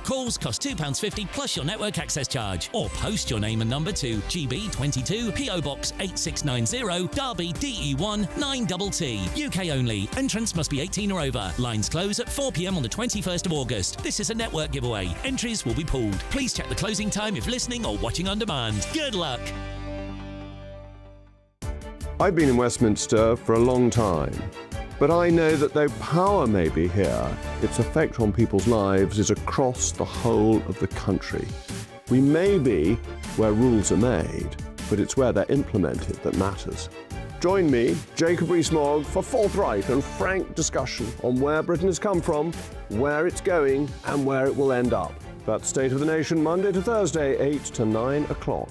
Calls cost £2.50 plus your network access charge. Or post your name and number to GB22 PO Box 8690 Derby DE1 9TT. UK only. Entrance must be 18 or over. Lines close at 4 p.m. on the 21st of August. This is a network giveaway. Entries will be pulled. Please check the closing time if listening or watching on demand. Good luck. I've been in Westminster for a long time, but I know that though power may be here, its effect on people's lives is across the whole of the country. We may be where rules are made, but it's where they're implemented that matters. Join me, Jacob Rees-Mogg, for forthright and frank discussion on where Britain has come from, where it's going, and where it will end up. That's State of the Nation, Monday to Thursday, 8 to 9 o'clock.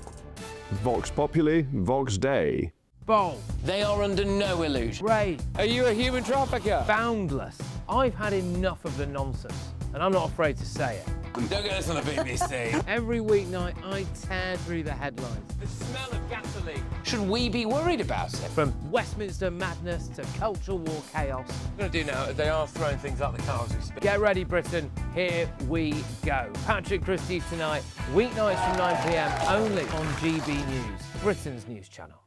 Vox Populi, Vox Dei. Bold. They are under no illusion. Brave. Are you a human trafficker? Boundless. I've had enough of the nonsense, and I'm not afraid to say it. Don't get us on a BBC. Every weeknight, I tear through the headlines. The smell of gasoline. Should we be worried about it? From Westminster madness to culture war chaos. What I'm going to do now is they are throwing things out the car as we speak. Get ready, Britain. Here we go. Patrick Christie's tonight, weeknights from 9 p.m. only on GB News, Britain's news channel.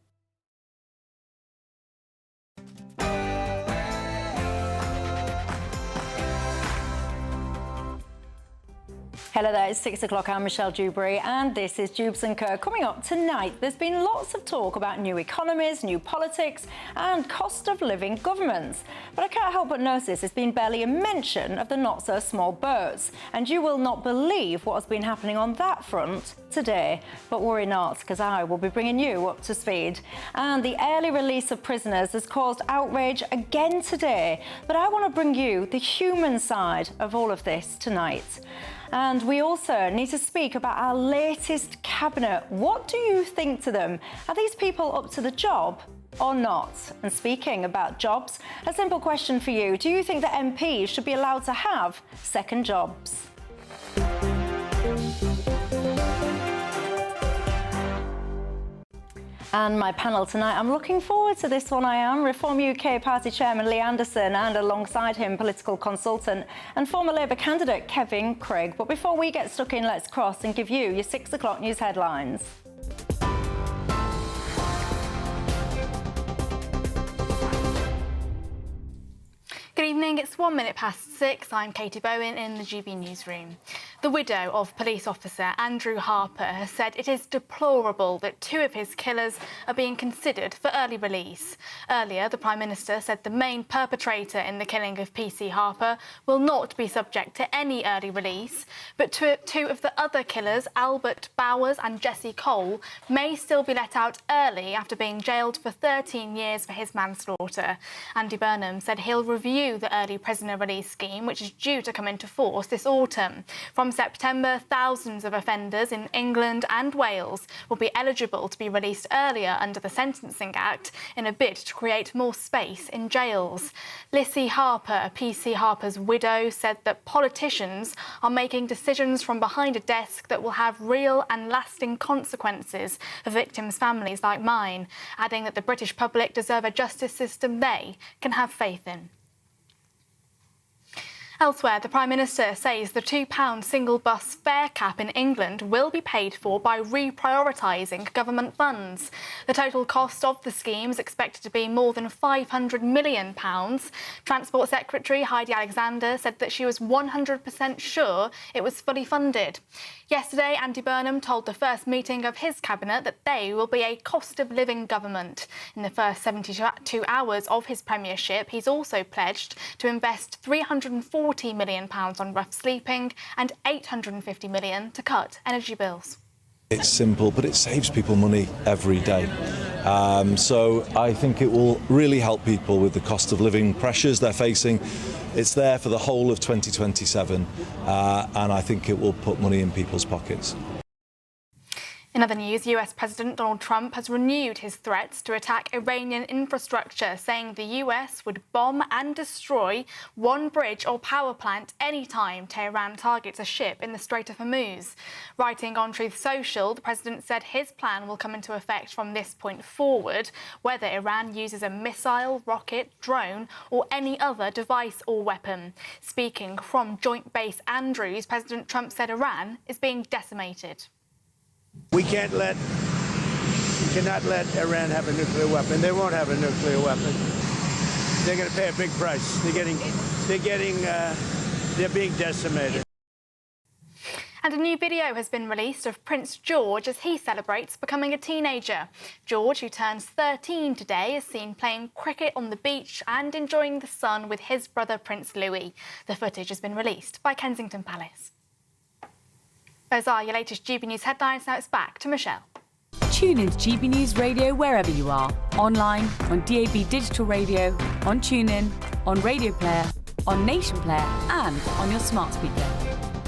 Hello there, it's 6 o'clock. I'm Michelle Dewberry, and this is Dewbs & Co. Coming up tonight, there's been lots of talk about new economies, new politics, and cost of living governments. But I can't help but notice there's been barely a mention of the not-so-small boats. And you will not believe what has been happening on that front today. But worry not, because I will be bringing you up to speed. And the early release of prisoners has caused outrage again today. But I want to bring you the human side of all of this tonight. And we also need to speak about our latest cabinet. What do you think to them? Are these people up to the job or not? And speaking about jobs, a simple question for you. Do you think that MPs should be allowed to have second jobs? And my panel tonight, I'm looking forward to this one. I am Reform UK Party Chairman Lee Anderson, and alongside him, political consultant and former Labour candidate Kevin Craig. But before we get stuck in, let's cross and give you your 6 o'clock news headlines. Good evening, it's 1 minute past 6. I'm Katie Bowen in the GB newsroom. The widow of police officer Andrew Harper has said it is deplorable that 2 of his killers are being considered for early release. Earlier, the Prime Minister said the main perpetrator in the killing of PC Harper will not be subject to any early release, but 2 of the other killers, Albert Bowers and Jesse Cole, may still be let out early after being jailed for 13 years for his manslaughter. Andy Burnham said he'll review the early prisoner release scheme, which is due to come into force this autumn. From September, thousands of offenders in England and Wales will be eligible to be released earlier under the Sentencing Act in a bid to create more space in jails. Lissy Harper, PC Harper's widow, said that politicians are making decisions from behind a desk that will have real and lasting consequences for victims' families like mine, adding that the British public deserve a justice system they can have faith in. Elsewhere, the Prime Minister says the £2 single bus fare cap in England will be paid for by reprioritising government funds. The total cost of the scheme is expected to be more than £500 million. Transport Secretary Heidi Alexander said that she was 100% sure it was fully funded. Yesterday, Andy Burnham told the first meeting of his cabinet that they will be a cost-of-living government. In the first 72 hours of his premiership, he's also pledged to invest £340 million on rough sleeping and £850 million to cut energy bills. It's simple, but it saves people money every day. So I think it will really help people with the cost of living pressures they're facing. It's there for the whole of 2027, and I think it will put money in people's pockets. In other news, US President Donald Trump has renewed his threats to attack Iranian infrastructure, saying the US would bomb and destroy one bridge or power plant anytime Tehran targets a ship in the Strait of Hormuz. Writing on Truth Social, the president said his plan will come into effect from this point forward, whether Iran uses a missile, rocket, drone or any other device or weapon. Speaking from Joint Base Andrews, President Trump said Iran is being decimated. We cannot let Iran have a nuclear weapon. They won't have a nuclear weapon. They're going to pay a big price. They're being decimated. And a new video has been released of Prince George as he celebrates becoming a teenager. George, who turns 13 today, is seen playing cricket on the beach and enjoying the sun with his brother Prince Louis. The footage has been released by Kensington Palace. Those are your latest GB News headlines. Now it's back to Michelle. Tune in to GB News Radio wherever you are. Online, on DAB digital radio, on TuneIn, on Radio Player, on Nation Player and on your smart speaker.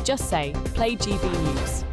Just say, play GB News.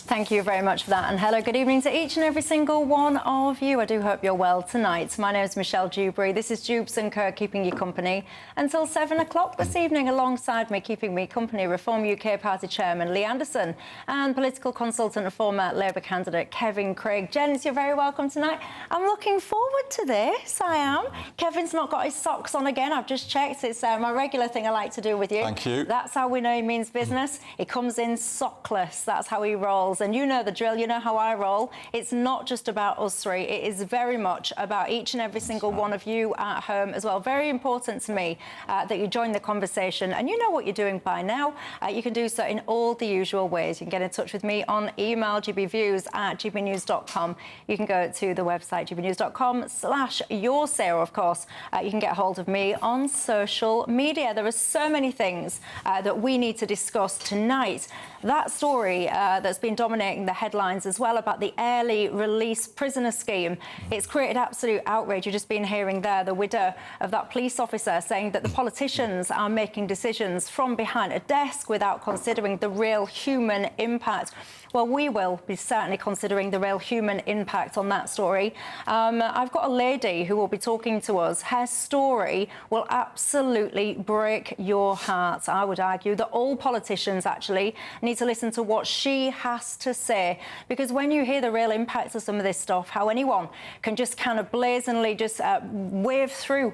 Thank you very much for that, and hello, good evening to each and every single one of you. I do hope you're well tonight. My name is Michelle Dewberry. This is Dewbs and Kerr keeping you company until 7 o'clock this evening. Alongside me, keeping me company, Reform UK Party Chairman Lee Anderson and political consultant and former Labour candidate Kevin Craig. Gents, you're very welcome tonight. I'm looking forward to this, I am. Kevin's not got his socks on again, I've just checked. It's my regular thing I like to do with you. Thank you. That's how we know he means business. He comes in sockless, that's how he rolls. And you know the drill, you know how I roll. It's not just about us three, it is very much about each and every single one of you at home as well. Very important to me that you join the conversation, and you know what you're doing by now. You can do so in all the usual ways. You can get in touch with me on email, gbviews@gbnews.com. You can go to the website, gbnews.com/yoursay, or of course, you can get hold of me on social media. There are so many things that we need to discuss tonight. That story that's been dominating the headlines as well about the early release prisoner scheme. It's created absolute outrage. You've just been hearing there the widow of that police officer saying that the politicians are making decisions from behind a desk without considering the real human impact. Well, we will be certainly considering the real human impact on that story. I've got a lady who will be talking to us. Her story will absolutely break your heart. I would argue that all politicians actually need to listen to what she has to say, because when you hear the real impacts of some of this stuff, how anyone can just kind of blazingly just wave through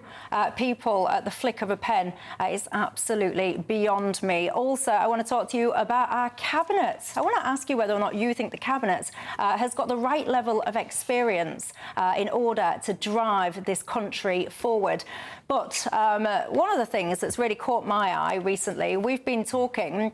people at the flick of a pen is absolutely beyond me. Also, I want to talk to you about our cabinet. I want to ask you whether or not you think the cabinet has got the right level of experience in order to drive this country forward. But one of the things that's really caught my eye recently, we've been talking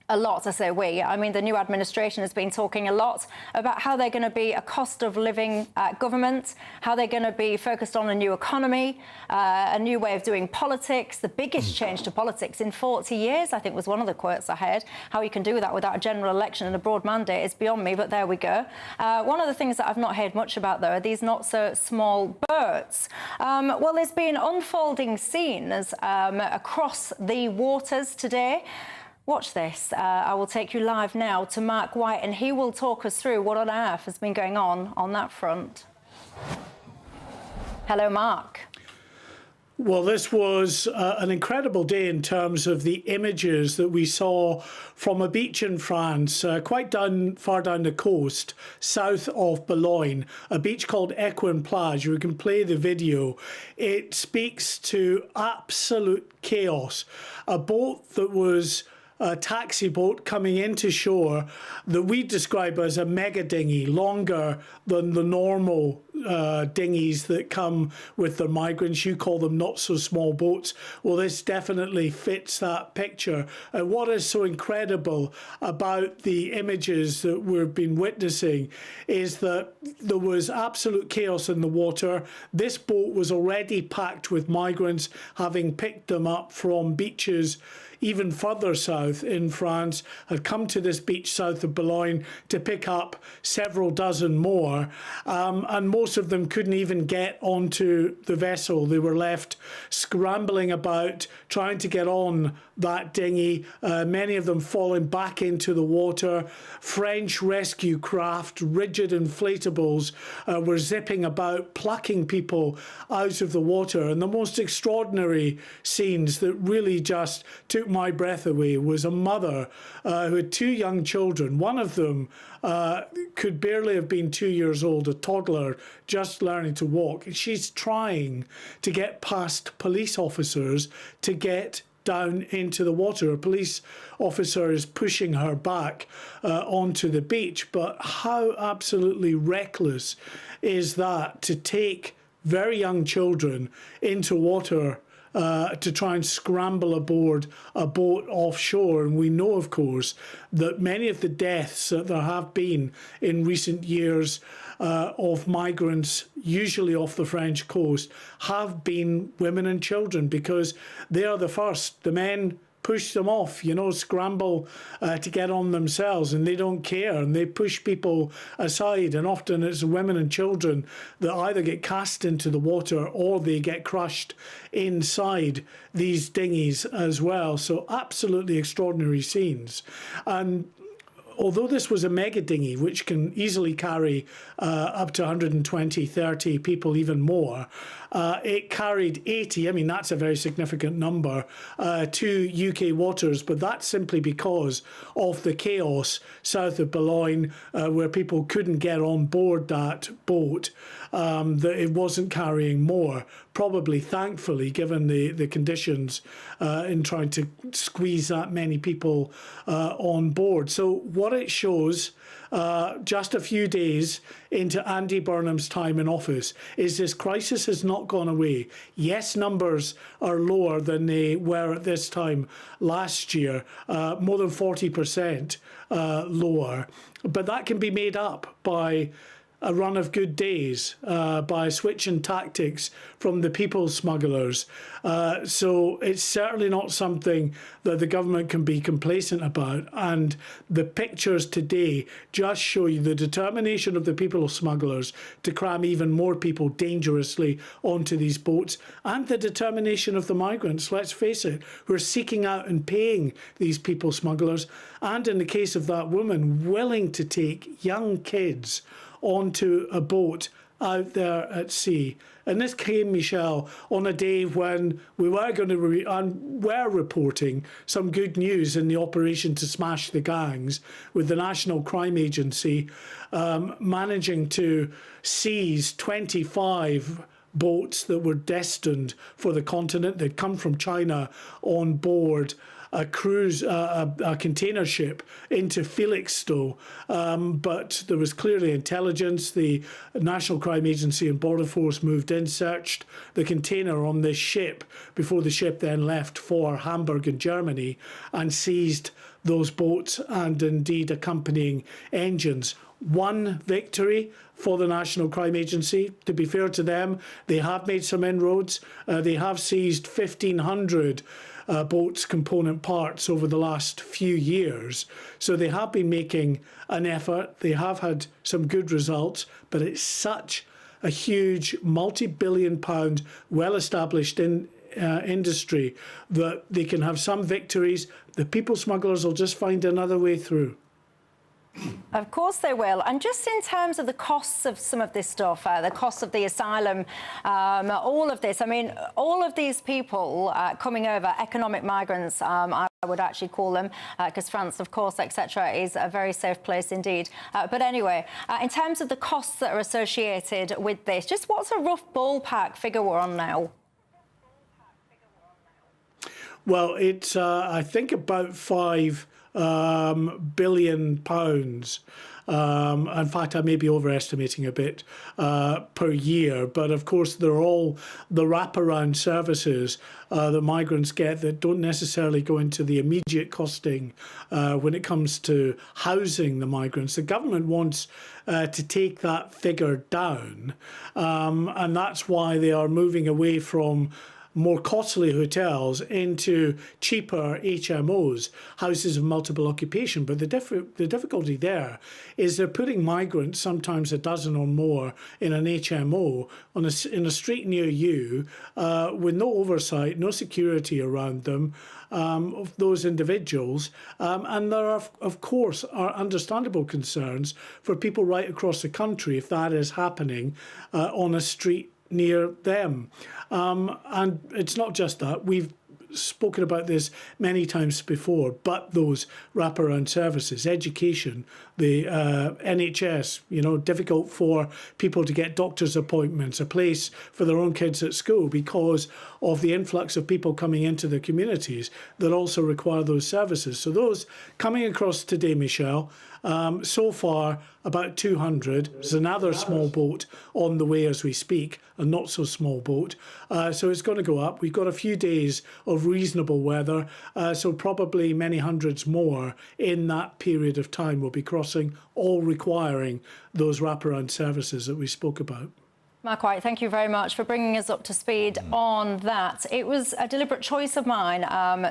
a lot, I say we, I mean the new administration has been talking a lot about how they're going to be a cost of living government, how they're going to be focused on a new economy, a new way of doing politics, the biggest change to politics in 40 years, I think was one of the quotes I heard. How you can do that without a general election and a broad mandate is beyond me, but there we go. One of the things that I've not heard much about, though, are these not so small boats. Well, there's been unfolding scenes across the waters today. Watch this. I will take you live now to Mark White, and he will talk us through what on earth has been going on that front. Hello, Mark. Well, this was an incredible day in terms of the images that we saw from a beach in France, quite far down the coast, south of Boulogne, a beach called Equin Plage. We can play the video. It speaks to absolute chaos. A boat that was a taxi boat coming into shore that we describe as a mega dinghy, longer than the normal dinghies that come with the migrants. You call them not so small boats. Well, this definitely fits that picture. And what is so incredible about the images that we've been witnessing is that there was absolute chaos in the water. This boat was already packed with migrants, having picked them up from beaches even further south in France, had come to this beach south of Boulogne to pick up several dozen more. And more most of them couldn't even get onto the vessel. They were left scrambling about, trying to get on that dinghy, many of them falling back into the water. French rescue craft, rigid inflatables, were zipping about, plucking people out of the water. And the most extraordinary scenes that really just took my breath away was a mother who had 2 young children. One of them could barely have been 2 years old, a toddler just learning to walk. She's trying to get past police officers to get down into the water. A police officer is pushing her back onto the beach. But how absolutely reckless is that, to take very young children into water to try and scramble aboard a boat offshore? And we know, of course, that many of the deaths that there have been in recent years of migrants, usually off the French coast, have been women and children, because they are the first. The men push them off, scramble to get on themselves, and they don't care, and they push people aside. And often it's women and children that either get cast into the water or they get crushed inside these dinghies as well. So absolutely extraordinary scenes. And although this was a mega dinghy, which can easily carry up to 120, 30 people, even more, it carried 80, I mean, that's a very significant number, to UK waters, but that's simply because of the chaos south of Boulogne, where people couldn't get on board that boat, that it wasn't carrying more, probably thankfully, given the conditions in trying to squeeze that many people on board. So what it shows, just a few days into Andy Burnham's time in office, is this crisis has not gone away. Yes, numbers are lower than they were at this time last year, more than 40% lower, but that can be made up by a run of good days, by switching tactics from the people smugglers. So it's certainly not something that the government can be complacent about. And the pictures today just show you the determination of the people smugglers to cram even more people dangerously onto these boats, and the determination of the migrants, let's face it, who are seeking out and paying these people smugglers. And in the case of that woman, willing to take young kids onto a boat out there at sea. And this came, Michelle, on a day when we were going to were reporting some good news in the operation to smash the gangs, with the National Crime Agency managing to seize 25 boats that were destined for the continent. They'd come from China on board a cruise, a container ship into Felixstowe, but there was clearly intelligence. The National Crime Agency and Border Force moved in, searched the container on this ship before the ship then left for Hamburg in Germany, and seized those boats and indeed accompanying engines. One victory for the National Crime Agency. To be fair to them, they have made some inroads. They have seized 1,500 boats' component parts over the last few years. So they have been making an effort. They have had some good results, but it's such a huge multi-billion pound, well-established industry that they can have some victories. The people smugglers will just find another way through. Of course they will. And just in terms of the costs of some of this stuff, the costs of the asylum, all of this, I mean, all of these people coming over, economic migrants, I would actually call them, because France, of course, etc., is a very safe place indeed. But anyway, in terms of the costs that are associated with this, just what's a rough ballpark figure we're on now? Well, it's, I think, about £5 billion. In fact, I may be overestimating a bit per year. But of course, they're all the wraparound services that migrants get that don't necessarily go into the immediate costing when it comes to housing the migrants. The government wants to take that figure down, and that's why they are moving away from more costly hotels into cheaper HMOs, houses of multiple occupation. But the difficulty there is they're putting migrants, sometimes a dozen or more, in an HMO in a street near you with no oversight, no security around them. Of those individuals, and there are, of course, are understandable concerns for people right across the country if that is happening on a street near them. And it's not just that. We've spoken about this many times before, but those wraparound services, education, the NHS, difficult for people to get doctor's appointments, a place for their own kids at school because of the influx of people coming into the communities that also require those services. So those coming across today, Michelle, so far about 200. There's another small boat on the way as we speak, a not so small boat. So it's going to go up. We've got a few days of reasonable weather, so probably many hundreds more in that period of time will be crossing, all requiring those wraparound services that we spoke about. Mark White, thank you very much for bringing us up to speed on that. It was a deliberate choice of mine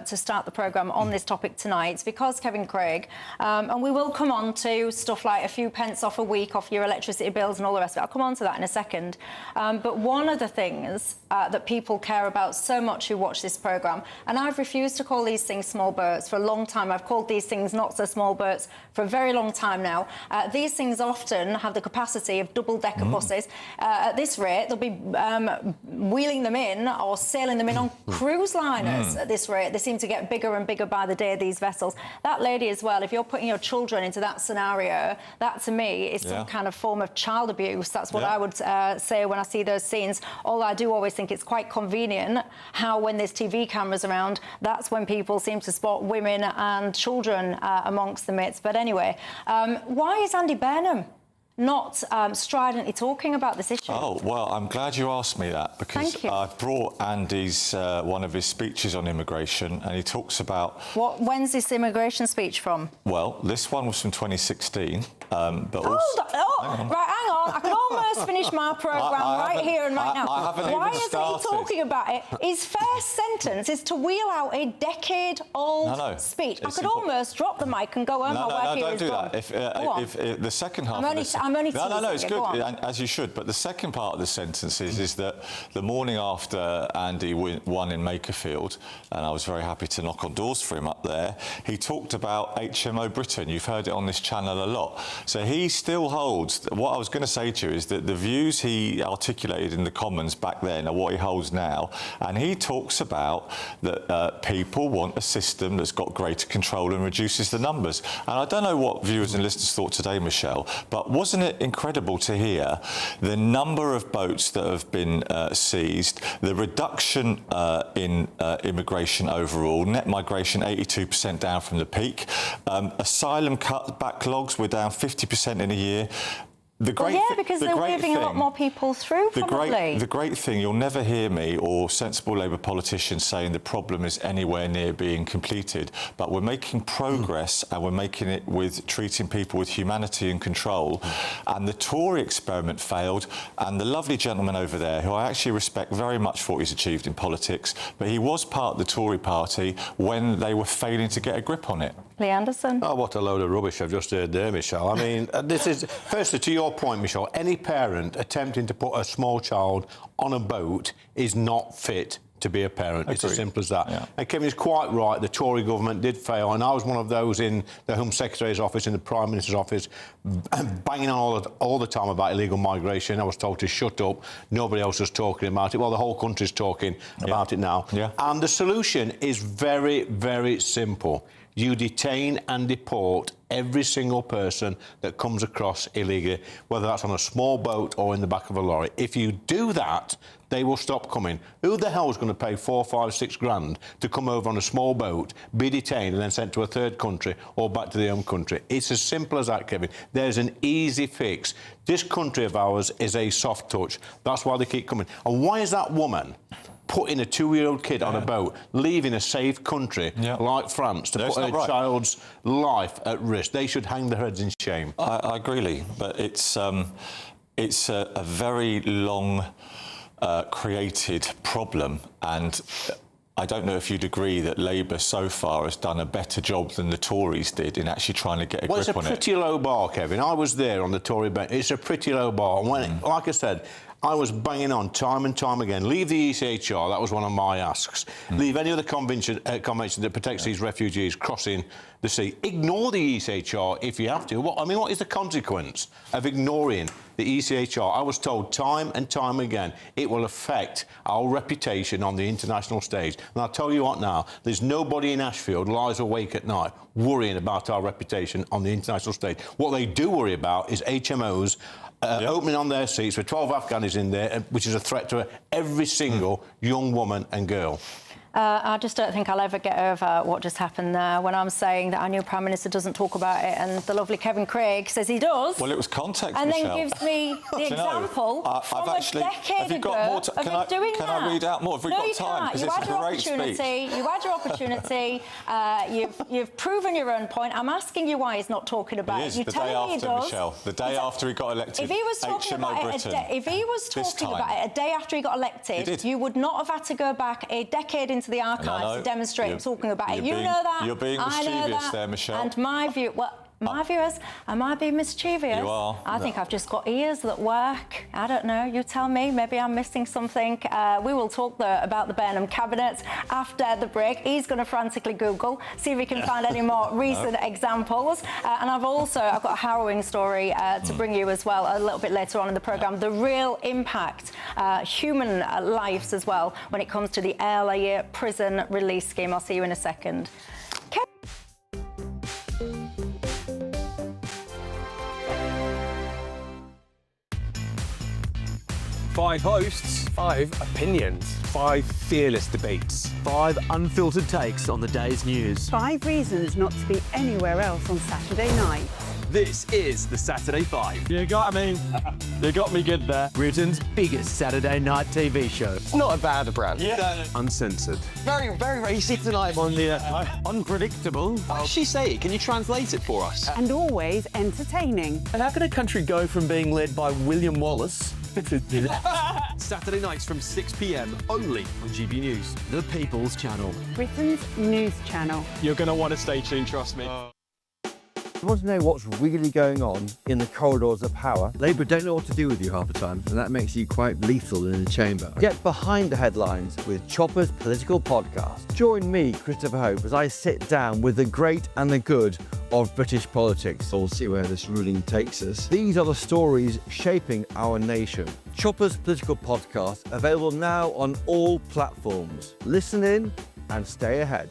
to start the programme on this topic tonight because Kevin Craig, and we will come on to stuff like a few pence off a week off your electricity bills and all the rest of it. I'll come on to that in a second. But one of the things that people care about so much who watch this programme, and I've refused to call these things small boats for a long time. I've called these things not so small boats for a very long time now. These things often have the capacity of double-decker buses. At this rate, they'll be wheeling them in or sailing them in on cruise liners at this rate. They seem to get bigger and bigger by the day, these vessels. That lady as well, if you're putting your children into that scenario, that to me is some kind of form of child abuse. That's what I would say when I see those scenes. Although I do always think it's quite convenient how when there's TV cameras around, that's when people seem to spot women and children amongst the midst. But anyway, why is Andy Burnham not stridently talking about this issue? Oh, well, I'm glad you asked me that because I brought Andy's one of his speeches on immigration and he talks about... When's this immigration speech from? Well, this one was from 2016, but also... Right, hang on. I can almost finish my programme right here and right now. Why isn't he talking about it? His first sentence is to wheel out a decade-old speech. I could almost drop the mic and go home. No, don't do that. If the second half of this... I'm only No, it's good, as you should. But the second part of the sentence is that the morning after Andy won in Makerfield, and I was very happy to knock on doors for him up there, he talked about HMO Britain. You've heard it on this channel a lot. So he still holds... What I was going to say to you is that the views he articulated in the Commons back then are what he holds now. And he talks about that people want a system that's got greater control and reduces the numbers. And I don't know what viewers and listeners thought today, Michelle, but wasn't it incredible to hear the number of boats that have been seized, the reduction in immigration overall, net migration 82% down from the peak, asylum backlogs were down 50% in a year. Because they're waving a lot more people through, probably. The great thing, you'll never hear me or sensible Labour politicians saying the problem is anywhere near being completed, but we're making progress and we're making it with treating people with humanity and control. And the Tory experiment failed, and the lovely gentleman over there, who I actually respect very much for what he's achieved in politics, but he was part of the Tory party when they were failing to get a grip on it. Lee Anderson. Oh, what a load of rubbish I've just heard there, Michelle. I mean, this is, firstly, to your point, Michelle, any parent attempting to put a small child on a boat is not fit to be a parent. It's as simple as that. Yeah. And Kevin is quite right. The Tory government did fail, and I was one of those in the Home Secretary's office, in the Prime Minister's office, banging on all the time about illegal migration. I was told to shut up. Nobody else was talking about it. Well, the whole country's talking about it now. Yeah. And the solution is very, very simple. You detain and deport every single person that comes across illegally, whether that's on a small boat or in the back of a lorry. If you do that, they will stop coming. Who the hell is going to pay 4, 5, 6 grand to come over on a small boat, be detained and then sent to a third country or back to their own country? It's as simple as that, Kevin. There's an easy fix. This country of ours is a soft touch. That's why they keep coming. And why is that woman putting a 2-year-old kid on a boat, leaving a safe country like France to put her child's life at risk? They should hang their heads in shame. I agree, Lee, but it's a very long created problem, and I don't know if you'd agree that Labour so far has done a better job than the Tories did in actually trying to get a grip on it. Well, it's a pretty low bar, Kevin. I was there on the Tory bench. It's a pretty low bar. And when like I said, I was banging on time and time again. Leave the ECHR, that was one of my asks. Leave any other convention that protects these refugees crossing the sea. Ignore the ECHR if you have to. What is the consequence of ignoring the ECHR? I was told time and time again it will affect our reputation on the international stage. And I'll tell you what now, there's nobody in Ashfield lies awake at night worrying about our reputation on the international stage. What they do worry about is HMOs opening on their seats with 12 Afghans in there, which is a threat to every single young woman and girl. I just don't think I'll ever get over what just happened there when I'm saying that our new Prime Minister doesn't talk about it and the lovely Kevin Craig says he does. Well, it was context, and Michelle. then gives me the example from a decade ago of doing that. Can I read out more? Have we got time? You had your opportunity. You had your opportunity. You've proven your own point. I'm asking you why he's not talking about it. You tell me he does. Michelle, the day after he got elected. If he was talking about it a day after he got elected, you would not have had to go back a decade into the archives to demonstrate talking about it. You know that. You're being mischievous there, Michelle. And my view, my viewers, am I being mischievous? You are. I think I've just got ears that work. I don't know. You tell me. Maybe I'm missing something. We will talk about the Burnham cabinet after the break. He's going to frantically Google, see if he can find any more recent examples. And I've got a harrowing story to bring you as well a little bit later on in the programme. The real impact, human lives as well, when it comes to the LA prison release scheme. I'll see you in a second. Five hosts, 5 opinions, 5 fearless debates, 5 unfiltered takes on the day's news. 5 reasons not to be anywhere else on Saturday night. This is the Saturday 5. You got me good there. Britain's biggest Saturday night TV show. It's not a bad brand. Yeah. Uncensored. Very, very racist tonight. On the unpredictable. What did she say? Can you translate it for us? And always entertaining. And how can a country go from being led by William Wallace Saturday nights from 6 p.m. only on GB News, the People's Channel. Britain's news channel. You're going to want to stay tuned, trust me. You want to know what's really going on in the corridors of power? Labour don't know what to do with you half the time, and that makes you quite lethal in the chamber. Get behind the headlines with Chopper's Political Podcast. Join me, Christopher Hope, as I sit down with the great and the good of British politics. We'll see where this ruling takes us. These are the stories shaping our nation. Chopper's Political Podcast, available now on all platforms. Listen in and stay ahead.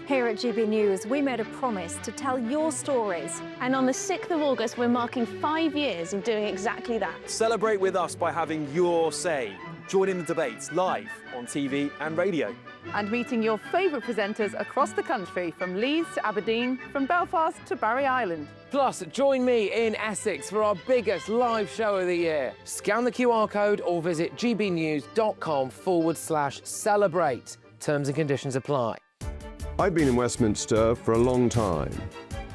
Here at GB News, we made a promise to tell your stories. And on the 6th of August, we're marking 5 years of doing exactly that. Celebrate with us by having your say. Join in the debates live on TV and radio. And meeting your favourite presenters across the country, from Leeds to Aberdeen, from Belfast to Barry Island. Plus, join me in Essex for our biggest live show of the year. Scan the QR code or visit gbnews.com/celebrate. Terms and conditions apply. I've been in Westminster for a long time,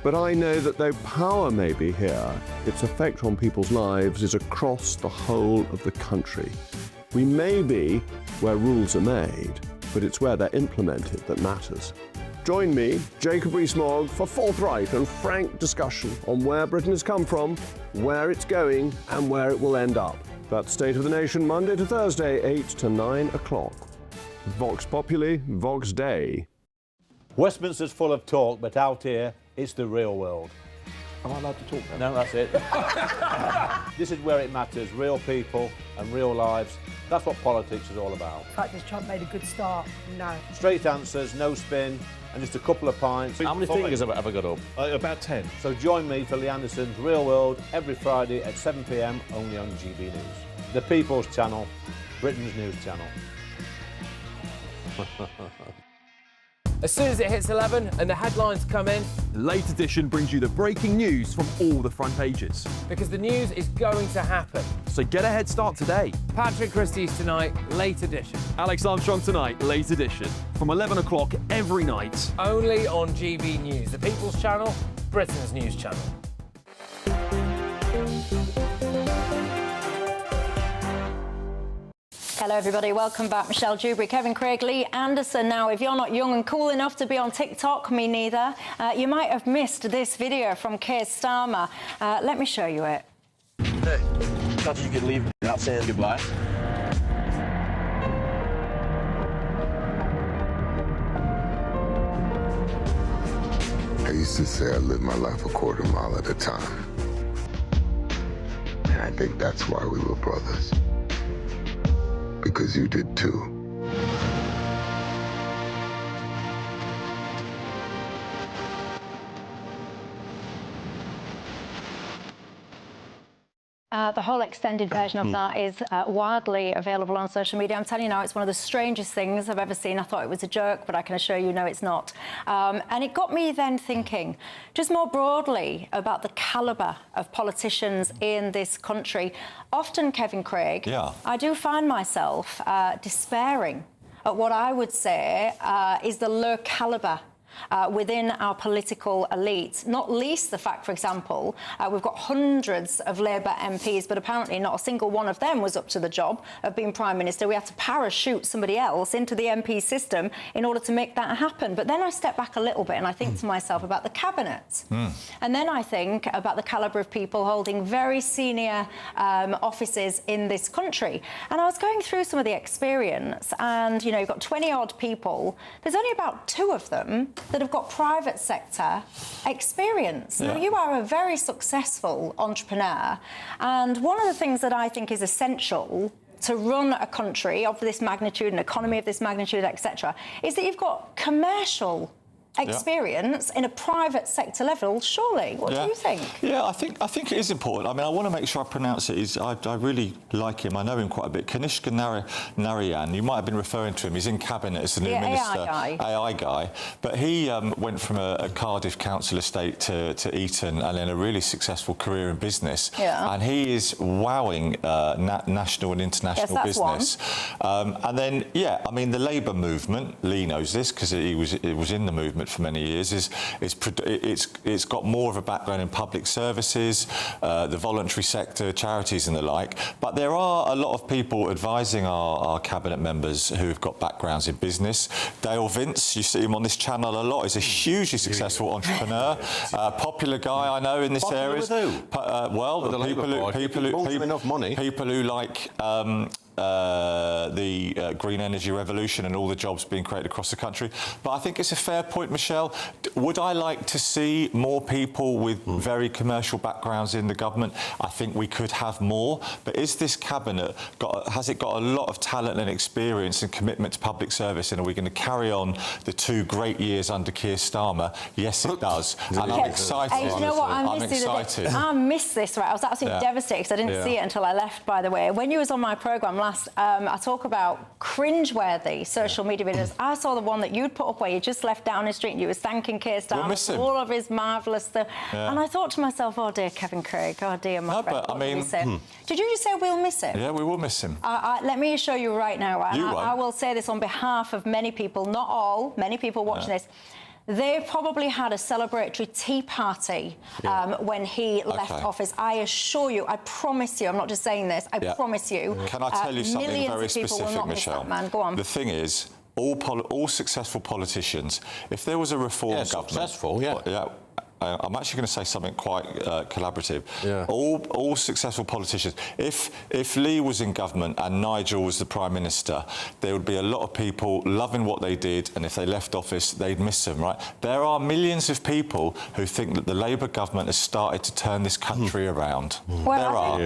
but I know that though power may be here, its effect on people's lives is across the whole of the country. We may be where rules are made, but it's where they're implemented that matters. Join me, Jacob Rees-Mogg, for forthright and frank discussion on where Britain has come from, where it's going, and where it will end up. That's State of the Nation, Monday to Thursday, 8 to 9 o'clock. Vox Populi, Vox Dei. Westminster's full of talk, but out here, it's the real world. Am I allowed to talk now? No, that's it. This is where it matters, real people and real lives. That's what politics is all about. In fact, has Trump made a good start? No. Straight answers, no spin, and just a couple of pints. How many fingers have I got up? About 10. So join me for Lee Anderson's Real World every Friday at 7 p.m. only on GB News. The People's Channel, Britain's news channel. As soon as it hits 11 and the headlines come in, Late Edition brings you the breaking news from all the front pages. Because the news is going to happen. So get a head start today. Patrick Christie's tonight, Late Edition. Alex Armstrong tonight, Late Edition. From 11 o'clock every night. Only on GB News, the People's Channel, Britain's news channel. Hello, everybody. Welcome back. Michelle Dewberry, Kevin Craig, Lee Anderson. Now, if you're not young and cool enough to be on TikTok, me neither, you might have missed this video from Keir Starmer. Let me show you it. Hey, thought you could leave without saying goodbye. I used to say I lived my life a quarter mile at a time. And I think that's why we were brothers. Because you did too. The whole extended version of that is widely available on social media. I'm telling you now, it's one of the strangest things I've ever seen. I thought it was a joke, but I can assure you, no, it's not. And it got me then thinking, just more broadly, about the calibre of politicians in this country. Often, Kevin Craig, I do find myself despairing at what I would say is the low calibre within our political elite, not least the fact, for example, we've got hundreds of Labour MPs, but apparently not a single one of them was up to the job of being Prime Minister. We had to parachute somebody else into the MP system in order to make that happen. But then I step back a little bit and I think to myself about the Cabinet. And then I think about the calibre of people holding very senior offices in this country. And I was going through some of the experience and, you know, you've got 20-odd people. There's only about 2 of them that have got private sector experience. Now, you are a very successful entrepreneur, and one of the things that I think is essential to run a country of this magnitude, an economy of this magnitude, etc., is that you've got commercial experience in a private sector level, surely. What do you think? Yeah, I think it is important. I mean, I want to make sure I pronounce it. I really like him. I know him quite a bit. Kanishka Narayan, you might have been referring to him. He's in Cabinet as the new Minister. AI guy. But he went from a Cardiff council estate to Eton and then a really successful career in business. And he is wowing national and international business. And then, I mean, the Labour movement, Lee knows this because it was in the movement for many years, it's got more of a background in public services, the voluntary sector, charities and the like. But there are a lot of people advising our Cabinet members who have got backgrounds in business. Dale Vince, you see him on this channel a lot, is a hugely successful entrepreneur, popular guy I know in this area. Well, people who like the green energy revolution and all the jobs being created across the country. But I think it's a fair point, Michelle. Would I like to see more people with very commercial backgrounds in the government? I think we could have more. But is this Cabinet has it got a lot of talent and experience and commitment to public service? And are we going to carry on the 2 great years under Keir Starmer? Yes, it does. And I'm excited. Hey, you know what? I'm excited. I missed this, right? I was absolutely devastated because I didn't see it until I left, by the way. When you was on my programme last, I talk about cringeworthy social media videos. I saw the one that you'd put up where you just left Downing Street and you was thanking Keir Starmer for all of his marvellous stuff. And I thought to myself, oh dear, Kevin Craig, oh dear, my friend. But I mean, did you just say we'll miss him? Yeah, we will miss him. Let me assure you right now, I will say this on behalf of many people, not all, many people watching this. They probably had a celebratory tea party when he left office. I assure you, I promise you, I'm not just saying this, I promise you. Can I tell you something very specific, Michelle? Man. Go on. The thing is, all successful politicians, if there was a reform government... I'm actually going to say something quite collaborative. All successful politicians. If Lee was in government and Nigel was the Prime Minister, there would be a lot of people loving what they did, and if they left office, they'd miss them, right? There are millions of people who think that the Labour government has started to turn this country around. Well, there are.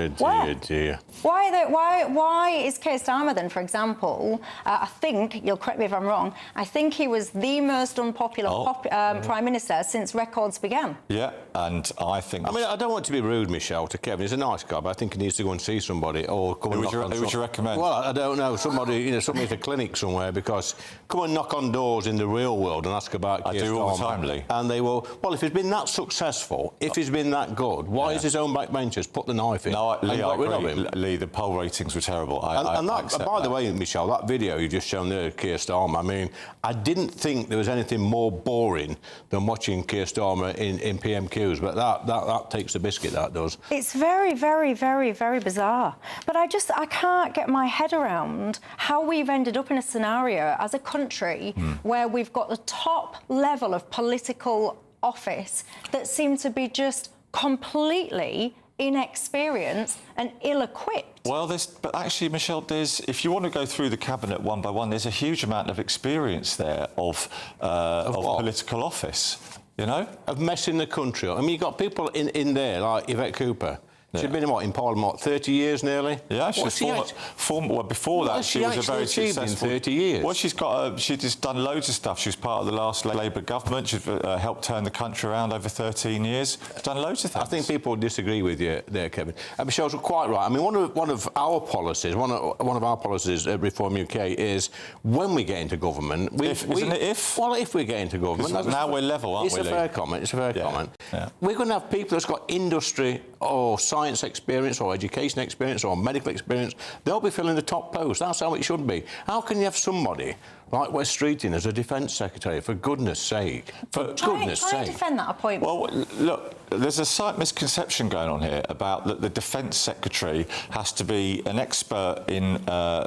Why is Keir Starmer then, for example, I think, you'll correct me if I'm wrong, I think he was the most unpopular Prime Minister since records began. Yeah, and I think... I mean, I don't want to be rude, Michelle, to Kevin. He's a nice guy, but I think he needs to go and see somebody or come and knock on... Who would you recommend? Well, I don't know. Somebody, somebody at a clinic somewhere, because come and knock on doors in the real world and ask about Keir Starmer. I do all the time, Lee. And they will... Well, if he's been that successful, if he's been that good, why is his own backbenchers put the knife in? No, Lee, I agree. Lee, the poll ratings were terrible. By the way, Michelle, that video you just shown there of Keir Starmer, I mean, I didn't think there was anything more boring than watching Keir Starmer in PMQs, but that takes the biscuit, that does. It's very, very, very, very bizarre. But I can't get my head around how we've ended up in a scenario as a country where we've got the top level of political office that seem to be just completely inexperienced and ill-equipped. Well, but actually, Michelle, if you want to go through the cabinet one by one, there's a huge amount of experience there of political office, you know? Of messing the country up. I mean, you've got people in there, like Yvette Cooper. She's been in Parliament, 30 years nearly? Yeah, well, before that, she was a very successful... in 30 years? Well, she's just done loads of stuff. She was part of the last Labour government. She's helped turn the country around over 13 years. She's done loads of things. I think people disagree with you there, Kevin. Michelle's quite right. I mean, one of our policies at Reform UK is when we get into government... Isn't it if? Well, if we get into government... Now we're level, aren't we, It's a fair comment. It's a fair comment. Yeah. We're going to have people that's got industry or science experience or education experience or medical experience. They'll be filling the top post. That's how it should be. How can you have somebody like Wes Streeting as a defence secretary, for goodness sake? For goodness sake. Try and defend that appointment. Well, look, there's a slight misconception going on here about that the defence secretary has to be an expert in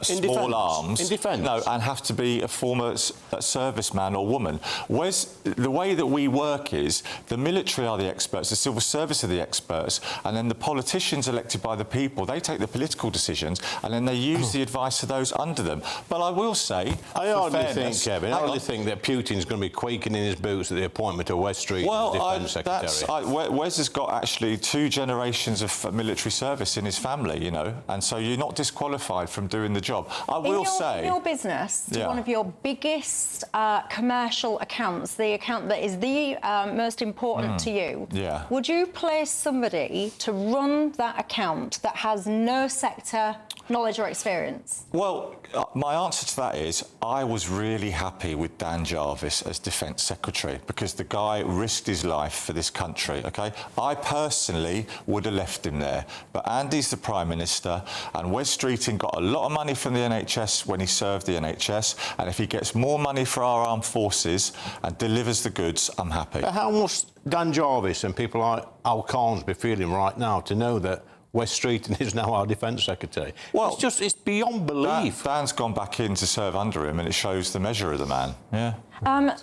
small arms. In defence? No, and have to be a former serviceman or woman. The way that we work is the military are the experts, the civil service are the experts, and then the politicians elected by the people, they take the political decisions, and then they use the advice of those under them. But I will say... Kevin, I hardly think that Putin's going to be quaking in his boots at the appointment of Wes Streeting as Defence Secretary. Wes has got actually 2 generations of military service in his family, you know, and so you're not disqualified from doing the job. I will say... In your business, one of your biggest commercial accounts, the account that is the most important to you, would you place somebody to run that account that has no sector knowledge or experience? Well, my answer to that is I was really happy with Dan Jarvis as Defence Secretary because the guy risked his life for this country, OK? I personally would have left him there, but Andy's the Prime Minister and Wes Streeting got a lot of money from the NHS when he served the NHS, and if he gets more money for our armed forces and delivers the goods, I'm happy. But how must Dan Jarvis and people like Al Carnes be feeling right now to know that Wes Streeting is now our Defence Secretary? Well, it's beyond belief. Dan's gone back in to serve under him, and it shows the measure of the man. Yeah.